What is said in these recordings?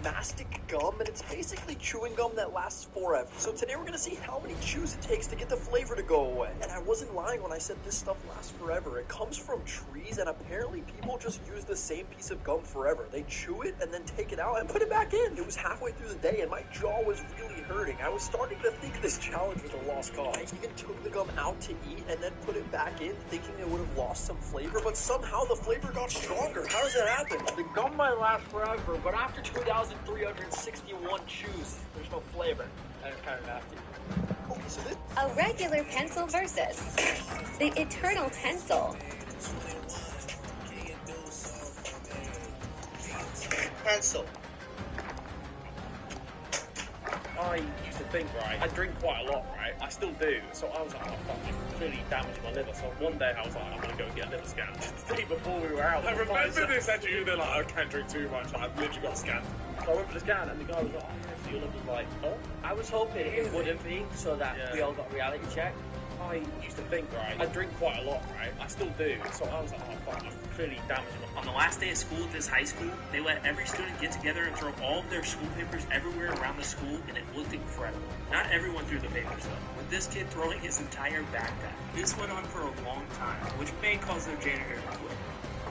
mastic gum, and it's basically chewing gum that lasts forever. So today we're gonna see how many chews it takes to get the flavor to go away. And I wasn't lying when I said this stuff lasts forever. It comes from trees, and apparently people just use the same piece of gum forever. They chew it and then take it out and put it back in. It was halfway through the day and my jaw was really hurting. I was starting to think this challenge was a lost cause. I even took the gum out to eat and then put it back in, thinking it would have lost some flavor, but somehow the flavor got stronger. How does that happen? The gum might last forever, but after 2,361 chews, there's no flavor. And it's kind of nasty. Okay, so this... A regular pencil versus the eternal pencil. Pencil. I used to think, right, I drink quite a lot, right? I still do. So I was like, oh fuck, I'm clearly damaging my liver. So one day I was like, I'm gonna go get a liver scan. The day before we were out. I remember this actually, they're like, I can't drink too much. Like, I've literally got scanned. So I went for the scan and the guy was like, oh yeah, so your liver's like, oh? I was hoping it wouldn't be, so that we all got a reality check. I used to think, right, I drink quite a lot, right? I still do. So I was like, oh fuck, I'm clearly damaging my... On the last day of school at this high school, they let every student get together and throw all of their school papers everywhere around the school, and it looked incredible. Not everyone threw the papers though, with this kid throwing his entire backpack. This went on for a long time, which may cause their janitor to quit.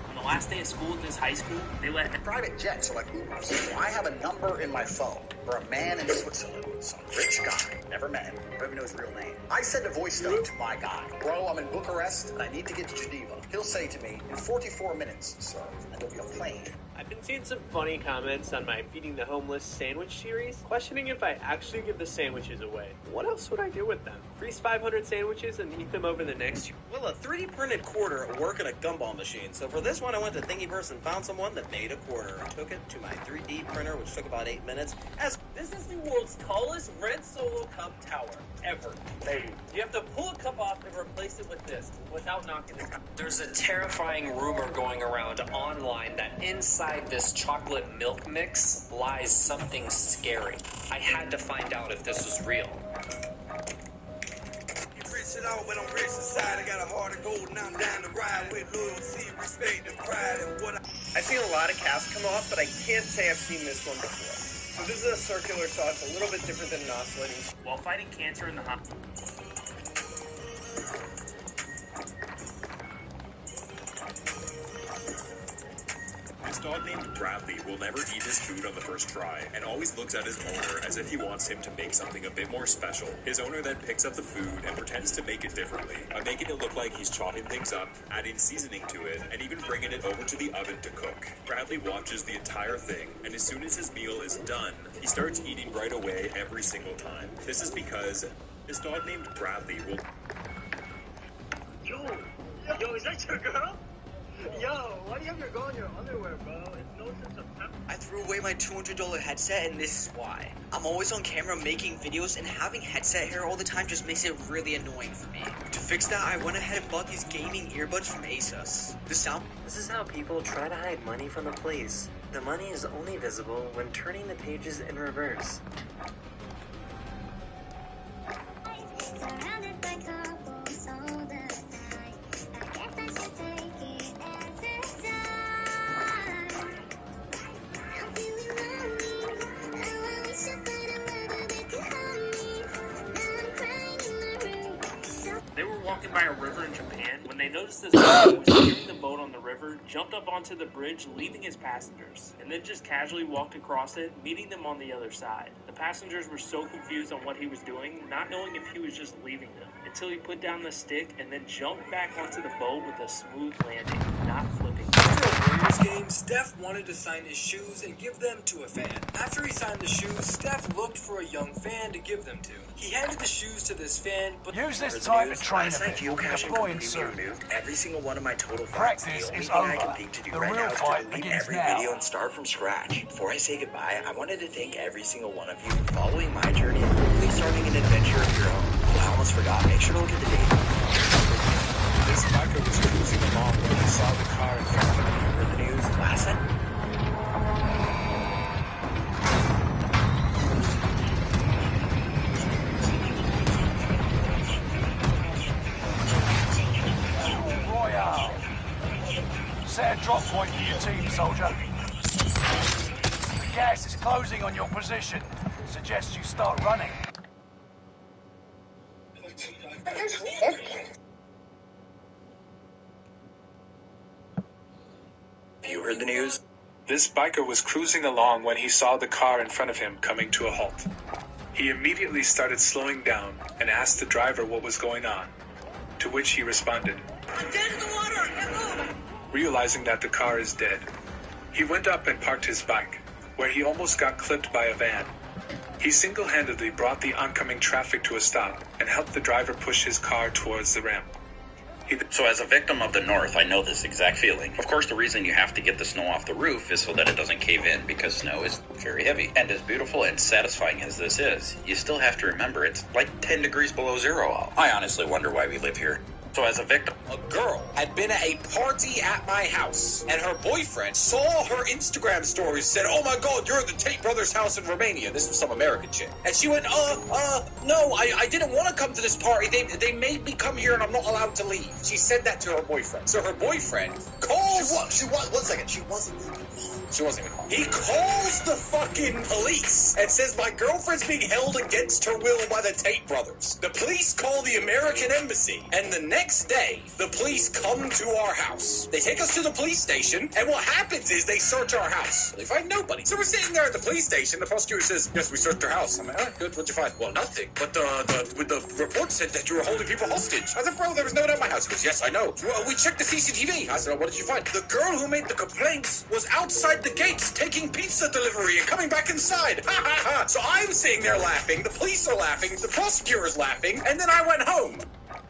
On the last day of school at this high school, they let... Private jets are like Ubers. So I have a number in my phone for a man in Switzerland, some rich guy, never met him, don't even know his real name. I send a voice note to my guy. Bro, I'm in Bucharest and I need to get to Geneva. He'll say to me, in 44 minutes, sir, and there'll be a plane. I've been seeing some funny comments on my Feeding the Homeless sandwich series, questioning if I actually give the sandwiches away. What else would I do with them? Freeze 500 sandwiches and eat them over the next year? Well, a 3D printed quarter work in a gumball machine. So for this one, I went to Thingiverse and found someone that made a quarter. I took it to my 3D printer, which took about 8 minutes. This is the world's tallest red Solo cup tower ever. Maybe. You have to pull a cup off and replace it with this without knocking it. There's a terrifying rumor going around online that inside this chocolate milk mix lies something scary. I had to find out if this was real. When I'm rich inside, I got a heart of gold, and I'm down to ride with loyalty, respect, and pride. And what I've seen a lot of casts come off, but I can't say I've seen this one before. So this is a circular saw. It's a little bit different than an oscillating. While fighting cancer in the hospital. This dog named Bradley will never eat his food on the first try and always looks at his owner as if he wants him to make something a bit more special. His owner then picks up the food and pretends to make it differently by making it look like he's chopping things up, adding seasoning to it, and even bringing it over to the oven to cook. Bradley watches the entire thing, and as soon as his meal is done, he starts eating right away every single time. This is because this dog named Bradley will... Yo, is that your girl? Yo, why do you have your girl in your underwear, bro? It's no sense of pep. I threw away my $200 headset, and this is why. I'm always on camera making videos, and having headset hair all the time just makes it really annoying for me. To fix that, I went ahead and bought these gaming earbuds from Asus. This is how people try to hide money from the police. The money is only visible when turning the pages in reverse. They were walking by a river in Japan when they noticed this guy who was steering the boat on the river jumped up onto the bridge, leaving his passengers, and then just casually walked across it, meeting them on the other side. The passengers were so confused on what he was doing, not knowing if he was just leaving them, until he put down the stick and then jumped back onto the boat with a smooth landing, not flipping. After a Warriors game, Steph wanted to sign his shoes and give them to a fan. After he signed the shoes, Steph looked for a young fan to give them to. He handed the shoes to this fan, but use this time to train a bit with a buoyant suit. Every single one of my total Practice is over. The real fight begins now. Video and start from scratch. Before I say goodbye, I wanted to thank every single one of you for following my journey and hopefully starting an adventure of your own. Oh, I almost forgot. Make sure to look at the date. This biker was cruising along when he saw the car in front of him. Heard the news last night? Set a drop point for your team, soldier. gas is closing on your position. Suggest you start running. You heard the news? This biker was cruising along when he saw the car in front of him coming to a halt. He immediately started slowing down and asked the driver what was going on, to which he responded, I'm dead in the water! Get moving! Realizing that the car is dead, he went up and parked his bike, where he almost got clipped by a van. He single-handedly brought the oncoming traffic to a stop and helped the driver push his car towards the ramp. So as a victim of the North, I know this exact feeling. Of course, the reason you have to get the snow off the roof is so that it doesn't cave in, because snow is very heavy. And as beautiful and satisfying as this is, you still have to remember it's like 10 degrees below zero out. I honestly wonder why we live here. So as a victim, a girl had been at a party at my house, and her boyfriend saw her Instagram stories, said, oh my god, you're at the Tate brothers' house in Romania. This was some American chick. And she went, no, I didn't want to come to this party. They made me come here and I'm not allowed to leave. She said that to her boyfriend. So her boyfriend calls... She wasn't even home. He calls the fucking police and says, my girlfriend's being held against her will by the Tate brothers. The police call the American embassy, and the next day, the police come to our house. They take us to the police station, and what happens is they search our house. They find nobody. So we're sitting there at the police station. The prosecutor says, yes, we searched our house. I'm like, all right, good. What'd you find? Well, nothing. But the report said that you were holding people hostage. I said, bro, there was no one at my house. He goes, yes, I know. Well, we checked the CCTV. I said, oh, what did you find? The girl who made the complaints was outside the gates taking pizza delivery and coming back inside. Ha ha ha. So I'm sitting there laughing. The police are laughing. The prosecutor's laughing. And then I went home.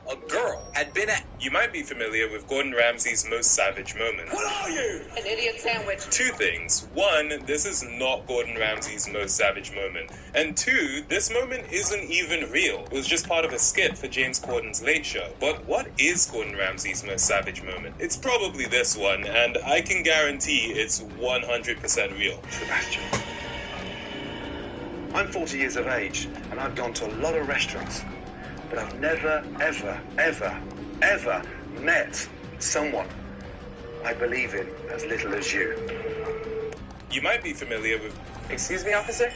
A girl had been at... You might be familiar with Gordon Ramsay's most savage moment. What are you? An idiot sandwich. Two things. One, this is not Gordon Ramsay's most savage moment. And two, this moment isn't even real. It was just part of a skit for James Corden's Late Show. But what is Gordon Ramsay's most savage moment? It's probably this one, and I can guarantee it's 100% real. Sebastian, I'm 40 years of age, and I've gone to a lot of restaurants. But I've never, ever, ever, ever met someone I believe in as little as you. You might be familiar with... Excuse me, officer?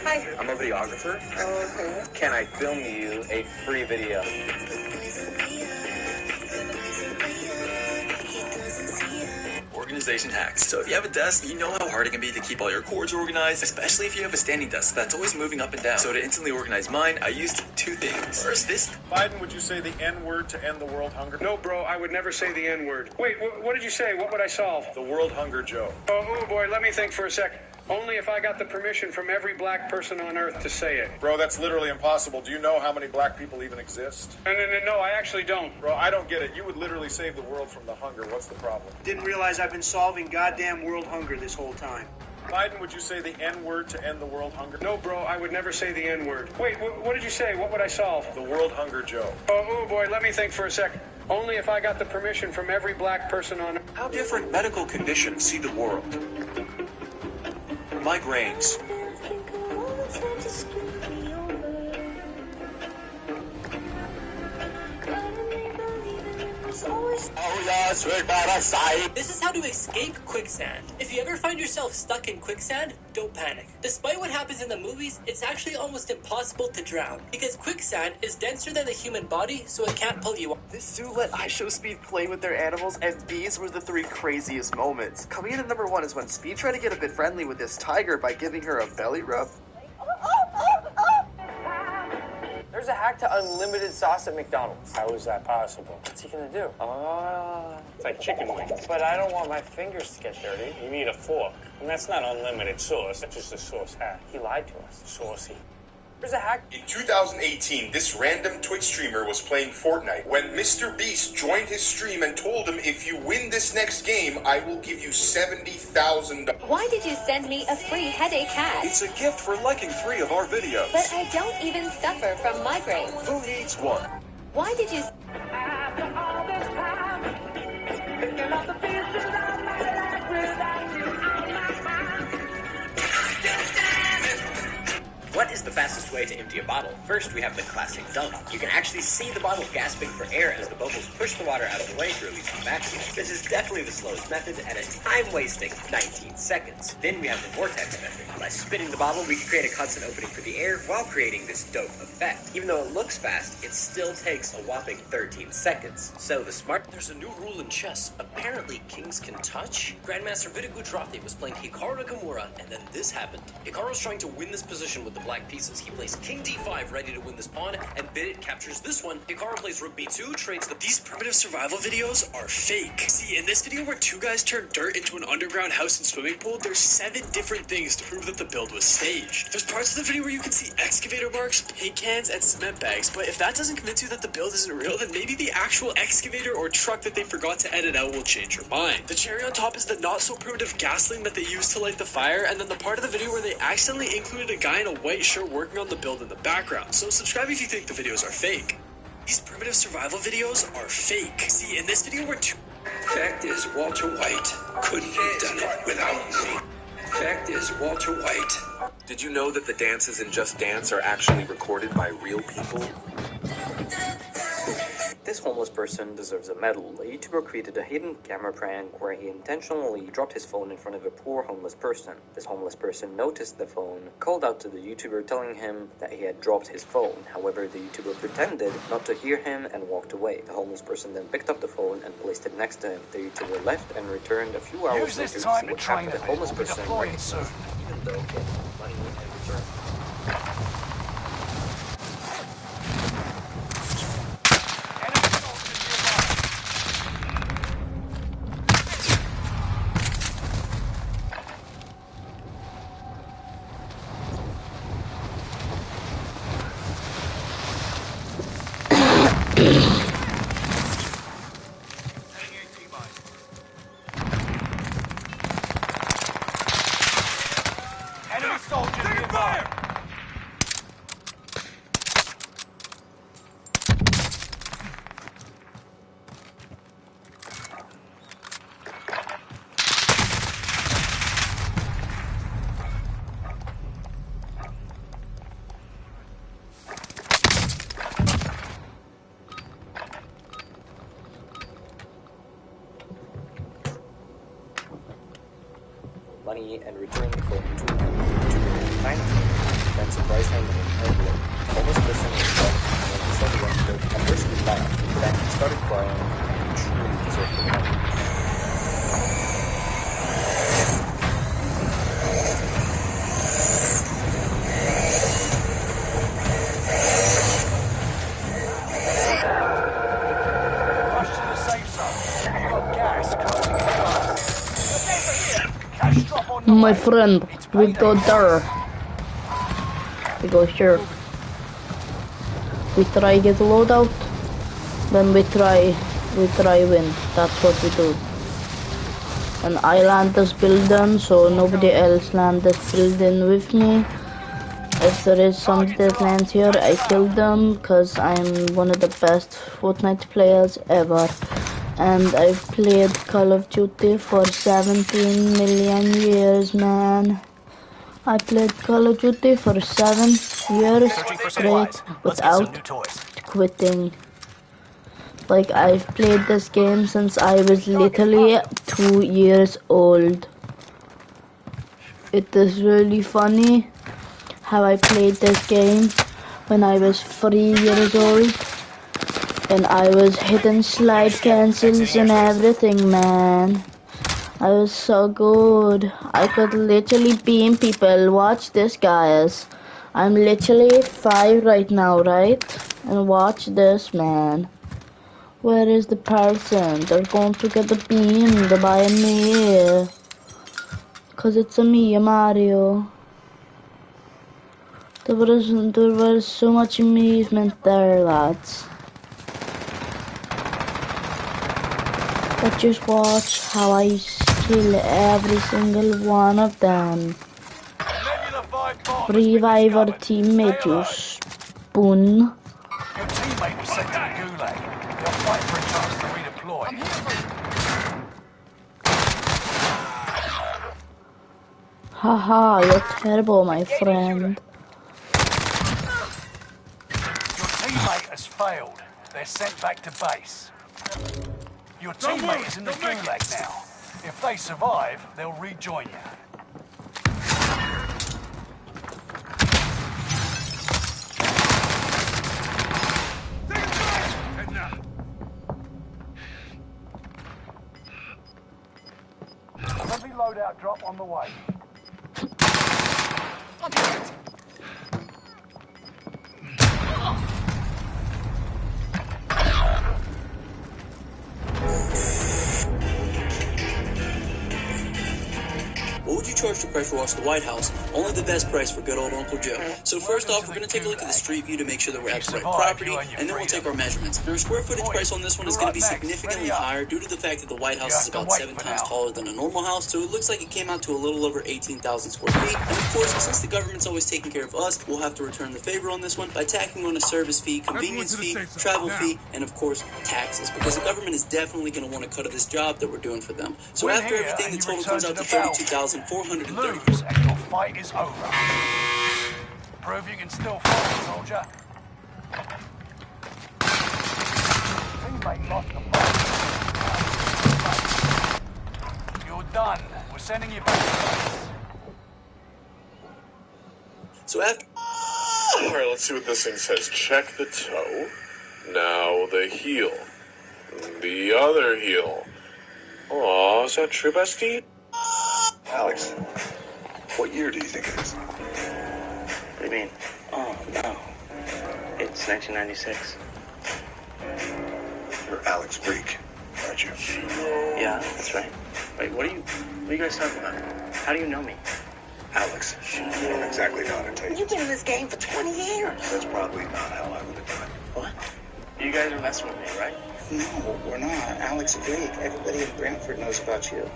Hi. I'm a videographer. Can I film you a free video? Organization hacks. So if you have a desk, you know how hard it can be to keep all your cords organized, especially if you have a standing desk that's always moving up and down. So to instantly organize mine, I used two things. First, this. Biden, would you say the N-word to end the world hunger? No, bro, I would never say the N-word. Wait, what did you say? What would I solve? The world hunger, Joe. Oh boy, let me think for a second. Only if I got the permission from every black person on Earth to say it. Bro, that's literally impossible. Do you know how many black people even exist? No, I actually don't. Bro, I don't get it. You would literally save the world from the hunger. What's the problem? Didn't realize I've been solving goddamn world hunger this whole time. Biden, would you say the N-word to end the world hunger? No, bro, I would never say the N-word. Wait, what did you say? What would I solve? The world hunger, Joe. Oh boy, let me think for a second. Only if I got the permission from every black person on Earth. How different medical conditions see the world. Migraines. This is how to escape quicksand. If you ever find yourself stuck in quicksand, don't panic. Despite what happens in the movies, it's actually almost impossible to drown, because quicksand is denser than the human body, so it can't pull you up. This zoo let iShowSpeed play with their animals, and these were the three craziest moments. Coming in at number 1 is when Speed tried to get a bit friendly with this tiger by giving her a belly rub. There's a hack to unlimited sauce at McDonald's. How is that possible? What's he gonna do? It's like chicken wings. But I don't want my fingers to get dirty. You need a fork. And that's not unlimited sauce. That's just a sauce hack. He lied to us. Saucy. There's a hack. In 2018, this random Twitch streamer was playing Fortnite when Mr. Beast joined his stream and told him, if you win this next game, I will give you $70,000. Why did you send me a free headache hat? It's a gift for liking 3 of our videos. But I don't even suffer from migraines. Who needs one? Why did you... What is the fastest way to empty a bottle. First, we have the classic dunk. You can actually see the bottle gasping for air as the bubbles push the water out of the way to release the vacuum. This is definitely the slowest method and a time-wasting 19 seconds. Then we have the vortex method. By spinning the bottle, we can create a constant opening for the air while creating this dope effect. Even though it looks fast, it still takes a whopping 13 seconds. So the smart... There's a new rule in chess. Apparently, kings can touch. Grandmaster Vitagudrathi was playing Hikaru Nakamura, and then this happened. Hikaru's trying to win this position with the black pieces. He plays King D5, ready to win this pawn, and Bidit captures this one. Hikaru plays Rook B2, trades the... These primitive survival videos are fake. See, in this video where two guys turn dirt into an underground house and swimming pool, there's 7 different things to prove that the build was staged. There's parts of the video where you can see excavator marks, paint cans, and cement bags, but if that doesn't convince you that the build isn't real, then maybe the actual excavator or truck that they forgot to edit out will change your mind. The cherry on top is the not-so-primitive gasoline that they used to light the fire, and then the part of the video where they accidentally included a guy in a white shirt working on the build in the background. So subscribe if you think the videos are fake. These primitive survival videos are fake. See, in this video where two... Fact is, Walter White couldn't have done it without me. Fact is, Walter White. Did you know that the dances in Just Dance are actually recorded by real people? This homeless person deserves a medal. A YouTuber created a hidden camera prank where he intentionally dropped his phone in front of a poor homeless person. This homeless person noticed the phone, called out to the YouTuber telling him that he had dropped his phone. However, the YouTuber pretended not to hear him and walked away. The homeless person then picked up the phone and placed it next to him. The YouTuber left and returned a few hours later to see what happened. The homeless person recognized, even though he had money in return. Money and returned the phone to him. Then surprised him with an envelope. Homeless person was shocked when he saw the envelope. At first he laughed, then he started crying and truly deserved the money. Rush to the safe zone. You've got gas closing in fast. Cash drop on the My way. friend, we go there. We go here. We try get loadout, then we try win. That's what we do. And I land this building, so nobody else land this building with me. If there is somebody that lands here, I kill them, because I'm one of the best Fortnite players ever. And I've played Call of Duty for 17 million years, man. I played Call of Duty for 7 years straight without quitting. Like, I've played this game since I was literally 2 years old. It is really funny how I played this game when I was 3 years old. And I was hitting slide cancels and everything, man. I was so good. I could literally beam people. Watch this, guys. I'm literally 5 right now, right? And watch this, man. Where is the person? They're going to get the beam by me. Cause it's a me, Mario. There was so much amusement there, lads. But just watch how I kill every single one of them. Revive our teammate, you spoon. Your teammate was sent to the gulag. They'll fight for a chance to redeploy. Haha, you're terrible, my friend. has failed. They're sent back to base. Your teammate is in the gulag now. If they survive, they'll rejoin you. Friendly loadout drop on the way. What would you charge to pressure wash the White House? Only the best price for good old Uncle Joe. So first off, we're going to take a look at the street view to make sure that we're at the right property, and then we'll take our measurements. Now, our square footage price on this one is going to be significantly higher due to the fact that the White House is about 7 times taller than a normal house, so it looks like it came out to a little over 18,000 square feet. And of course, since the government's always taking care of us, we'll have to return the favor on this one by tacking on a service fee, convenience fee, travel fee, and of course, taxes, because the government is definitely going to want a cut of this job that we're doing for them. So after everything, the total comes out to $32,430. And your fight is over. Prove you can still fight, soldier. Teammate lost the fight. You're done. We're sending you back to base. So after... Alright, let's see what this thing says. Check the toe. Now the heel. The other heel. Aw, is that true, bestie? Alex, what year do you think it is? What do you mean? Oh, no. It's 1996. You're Alex Greek, aren't you? Yeah, that's right. Wait, what are you guys talking about? How do you know me? Alex, you don't exactly know how to take it. You've been in this game for 20 years. That's probably not how I would have done it. What? You guys are messing with me, right? No, we're not. Alex Greek. Everybody in Brantford knows about you.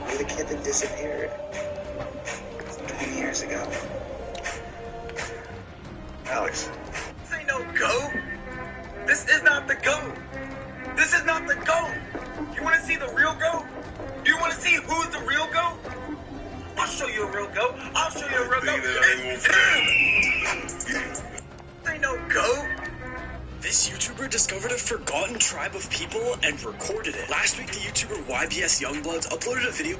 You're the kid that disappeared 20 years ago. Alex. This ain't no goat. This is not the goat. This is not the goat. You want to see the real goat? Do you want to see who's the real goat? I'll show you a real goat. I'll show you a real goat. This ain't no goat. This YouTuber discovered a forgotten tribe of people and recorded it. Last week, the YouTuber YBS Youngbloods uploaded a video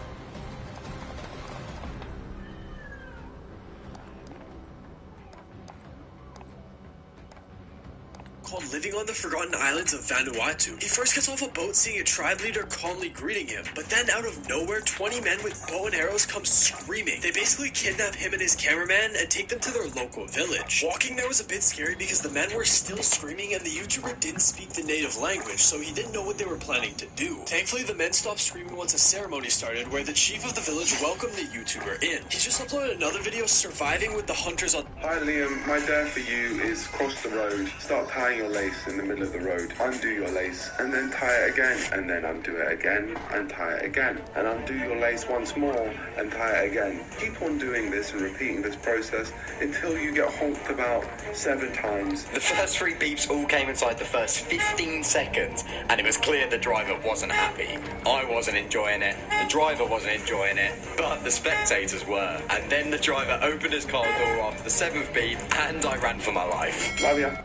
called Living on the Forgotten Islands of Vanuatu. He first gets off a boat seeing a tribe leader calmly greeting him, but then out of nowhere, 20 men with bow and arrows come screaming. They basically kidnap him and his cameraman and take them to their local village. Walking there was a bit scary because the men were still screaming and the YouTuber didn't speak the native language, so he didn't know what they were planning to do. Thankfully, the men stopped screaming once a ceremony started where the chief of the village welcomed the YouTuber in. He just uploaded another video surviving with the hunters on... Hi Liam, my dare for you is cross the road, start tying your lace in the middle of the road, undo your lace, and then tie it again, and then undo it again, and tie it again, and undo your lace once more, and tie it again. Keep on doing this and repeating this process until you get honked about 7 times. The first 3 beeps all came inside the first 15 seconds, and it was clear the driver wasn't happy. I wasn't enjoying it, the driver wasn't enjoying it, but the spectators were. And then the driver opened his car door after the 7th beep, and I ran for my life. Love ya.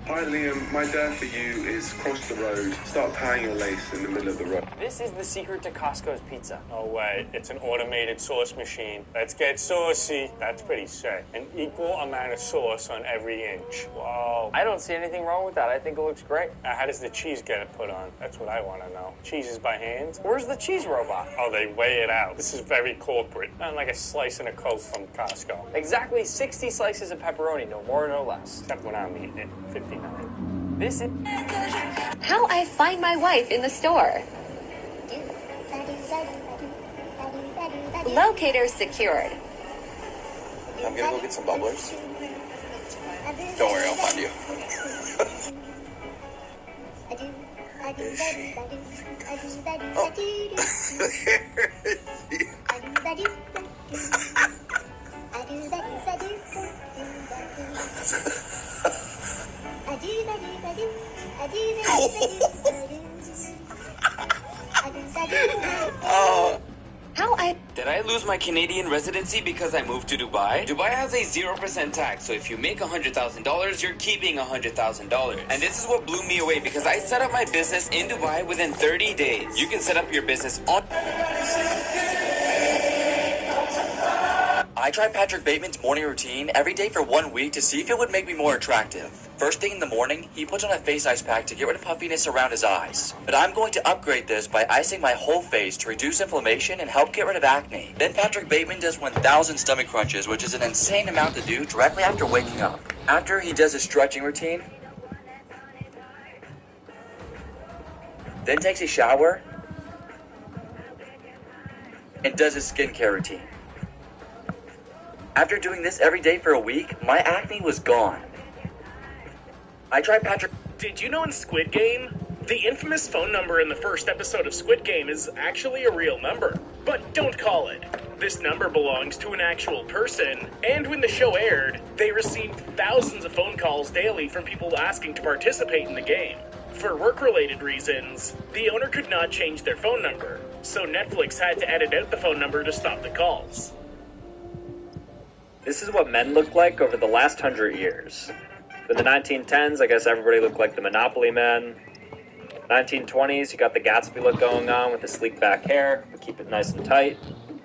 Hi Liam, my dare for you is cross the road, start tying your lace in the middle of the road. This is the secret to Costco's pizza. No way, it's an automated sauce machine. Let's get saucy. That's pretty sick. An equal amount of sauce on every inch. Whoa. I don't see anything wrong with that. I think it looks great. Now, how does the cheese get it put on? That's what I want to know. Cheese is by hand? Where's the cheese robot? Oh, they weigh it out. This is very corporate. Not like a slice and a coat from Costco. Exactly 60 slices of pepperoni, no more, no less. Except when I'm eating it. 59. This is... How I find my wife in the store. Locator secured. I'm gonna go get some bubblers. Don't worry, I'll find you. How I... Did I lose my Canadian residency because I moved to Dubai? Dubai has a 0% tax, so if you make $100,000, you're keeping $100,000. And this is what blew me away because I set up my business in Dubai within 30 days. You can set up your business on... I tried Patrick Bateman's morning routine every day for 1 week to see if it would make me more attractive. First thing in the morning, he puts on a face ice pack to get rid of puffiness around his eyes. But I'm going to upgrade this by icing my whole face to reduce inflammation and help get rid of acne. Then Patrick Bateman does 1,000 stomach crunches, which is an insane amount to do directly after waking up. After he does his stretching routine, then takes a shower, and does his skincare routine. After doing this every day for a week, my acne was gone. I tried Patrick... Did you know in Squid Game, the infamous phone number in the first episode of Squid Game is actually a real number? But don't call it. This number belongs to an actual person, and when the show aired, they received thousands of phone calls daily from people asking to participate in the game. For work-related reasons, the owner could not change their phone number, so Netflix had to edit out the phone number to stop the calls. This is what men looked like over the last 100 years. In the 1910s, I guess everybody looked like the Monopoly men. 1920s, you got the Gatsby look going on with the sleek back hair, but keep it nice and tight.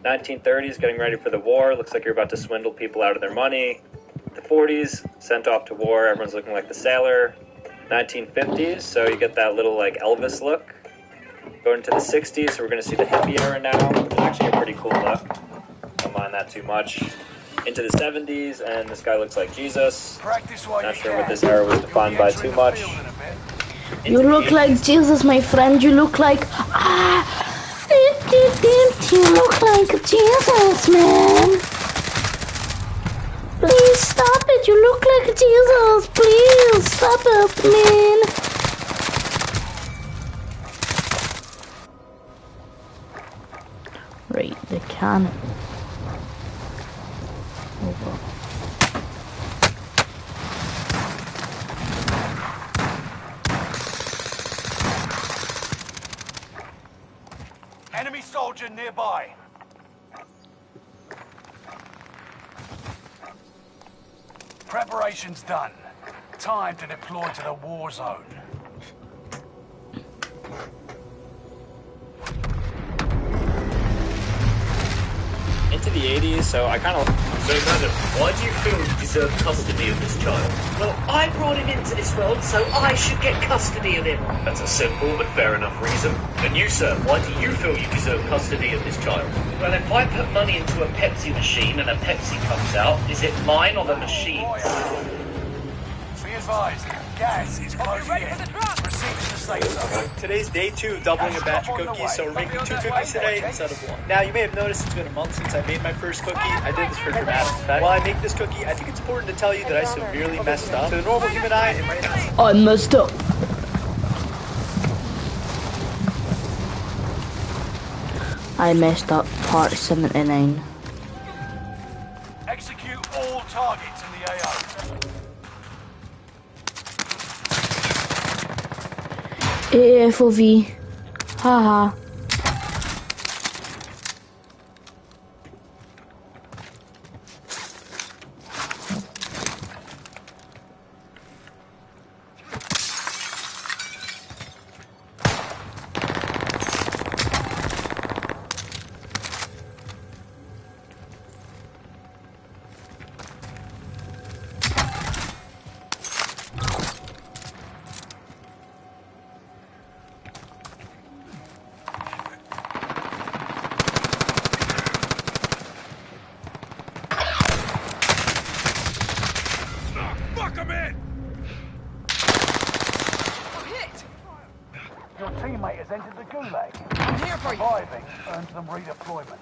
1930s, getting ready for the war, looks like you're about to swindle people out of their money. The 40s, sent off to war, everyone's looking like the sailor. 1950s, so you get that little like Elvis look. Going to the 60s, so we're going to see the hippie era now. It's actually a pretty cool look. Don't mind that too much. Into the 70s, and this guy looks like Jesus. Not sure what this era was defined by too much. You look like Jesus, my friend. You look like... you look like Jesus, man. Please stop it. You look like Jesus. Please stop it, man. Right, the can. Over. Enemy soldier nearby. Preparations done. Time to deploy to the war zone. Into the 80s, so I kind of... So, madam, why do you feel you deserve custody of this child? Well, I brought him into this world, so I should get custody of him. That's a simple but fair enough reason. And you, sir, why do you feel you deserve custody of this child? Well, if I put money into a Pepsi machine and a Pepsi comes out, is it mine or the machine's? Be advised, gas is closing in. Proceed to the safe zone. Today's day 2 of doubling a batch of cookies, so we're making 2 cookies today instead of 1. Now, you may have noticed it's been a month since I made my first cookie. I did this for dramatic effect. While I make this cookie, I think it's important to tell you that I severely messed up. To the normal human eye, it might not... I messed up. I messed up part 79. Execute all targets in the AO. AFOV. Haha. Your teammate has entered the gulag. I'm here for you. Surviving earns them redeployment.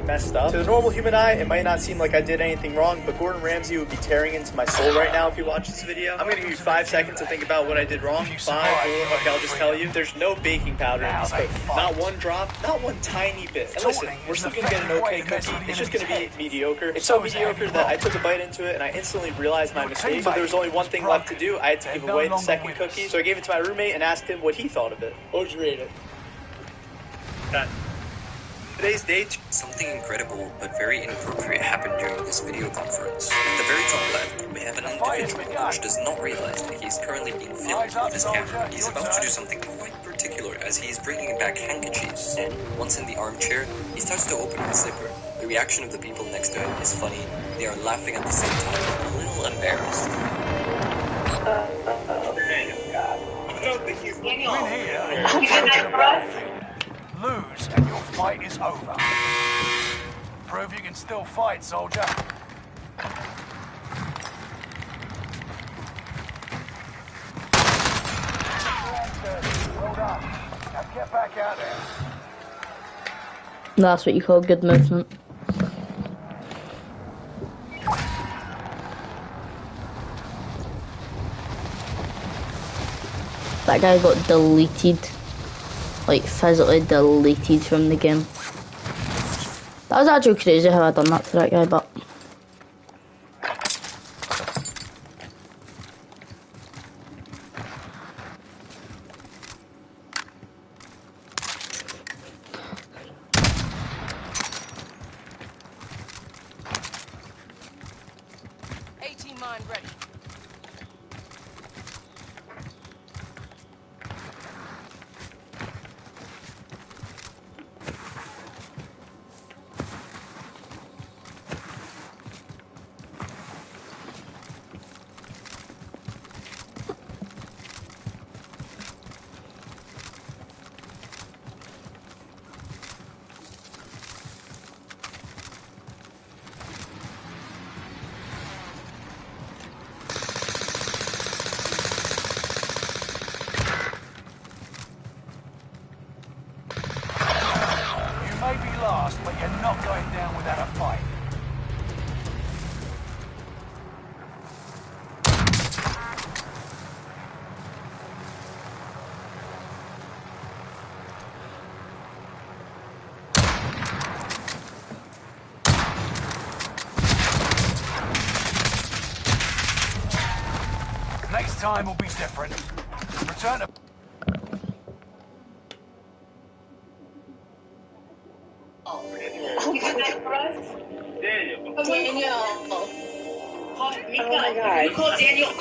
Messed messed up. To the normal human eye, it might not seem like I did anything wrong, but Gordon Ramsay would be tearing into my soul right now if you watch this video. I'm gonna give you 5 seconds to think about what I did wrong. 5, 4, okay, I'll just tell you. There's no baking powder in this cookie. Not one drop, not one tiny bit. And listen, we're still gonna get an okay cookie. It's just gonna be mediocre. It's so mediocre that I took a bite into it and I instantly realized my mistake. So there was only one thing left to do. I had to give away the second cookie. So I gave it to my roommate and asked him what he thought of it. What would you rate it? Today's date. Something incredible but very inappropriate happened during this video conference. At the very top left, we have an individual which does not realize that he is currently being filmed with his camera. He's about to do something quite particular as he is bringing back handkerchiefs, and once in the armchair, he starts to open his zipper. The reaction of the people next to him is funny. They are laughing at the same time, a little embarrassed. I don't think he's Win here and you'll go to the battlefield. Lose and your fight is over. Prove you can still fight, soldier. Well done. Now get back out there. That's what you call good movement. That guy got deleted. Like, physically deleted from the game. That was actually crazy how I done that to that guy, but... Mine ready. But you're not going down without a fight. Next time will be different. Return to... Daniel. Oh my God. You call Daniel?